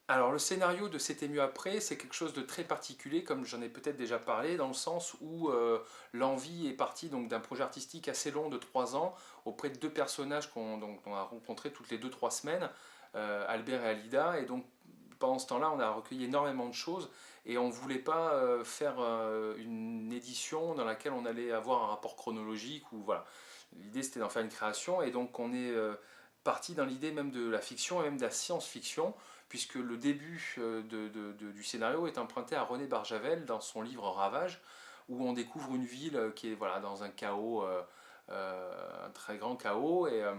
Alors le scénario de C'était mieux après, c'est quelque chose de très particulier, comme j'en ai peut-être déjà parlé, dans le sens où l'envie est partie donc d'un projet artistique assez long de 3 ans, auprès de deux personnages qu'on a rencontrés toutes les 2-3 semaines, Albert et Alida, et donc pendant ce temps-là, on a recueilli énormément de choses, et on ne voulait pas faire une édition dans laquelle on allait avoir un rapport chronologique, ou voilà. L'idée c'était d'en faire une création, et donc on est parti dans l'idée même de la fiction et même de la science-fiction, puisque le début du scénario est emprunté à René Barjavel dans son livre Ravage, où on découvre une ville qui est voilà, dans un chaos, un très grand chaos, euh,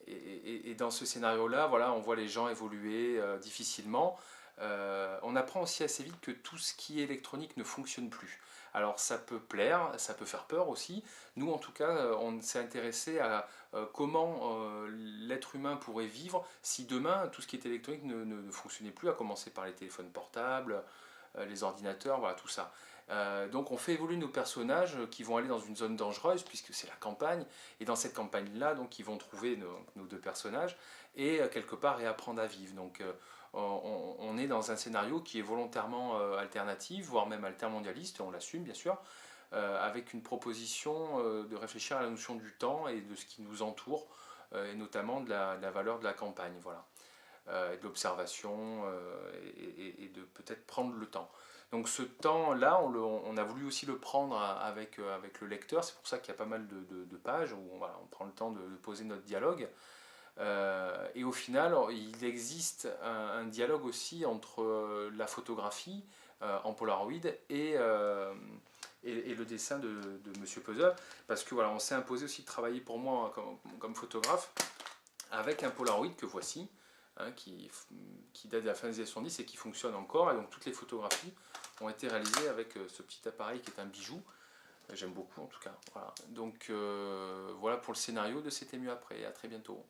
et dans ce scénario-là, voilà, on voit les gens évoluer difficilement. On apprend aussi assez vite que tout ce qui est électronique ne fonctionne plus. Alors ça peut plaire, ça peut faire peur aussi. Nous en tout cas, on s'est intéressé à comment l'être humain pourrait vivre si demain tout ce qui est électronique ne fonctionnait plus, à commencer par les téléphones portables, les ordinateurs, voilà tout ça. Donc on fait évoluer nos personnages qui vont aller dans une zone dangereuse puisque c'est la campagne, et dans cette campagne-là, donc ils vont trouver nos deux personnages et quelque part réapprendre à vivre. Donc on est dans un scénario qui est volontairement alternatif, voire même altermondialiste, on l'assume bien sûr, avec une proposition de réfléchir à la notion du temps et de ce qui nous entoure, et notamment de la valeur de la campagne, voilà, et de l'observation, et de peut-être prendre le temps. Donc ce temps-là, on a voulu aussi le prendre avec le lecteur, c'est pour ça qu'il y a pas mal de pages où voilà, on prend le temps de poser notre dialogue. Et au final, il existe un dialogue aussi entre la photographie en Polaroid et le dessin de Monsieur Puzzle, parce que voilà, on s'est imposé aussi de travailler pour moi comme photographe avec un Polaroid que voici, hein, qui date de la fin des années 70 et qui fonctionne encore. Et donc toutes les photographies ont été réalisées avec ce petit appareil qui est un bijou. J'aime beaucoup en tout cas. Voilà. Donc voilà pour le scénario de C'était mieux après. À très bientôt.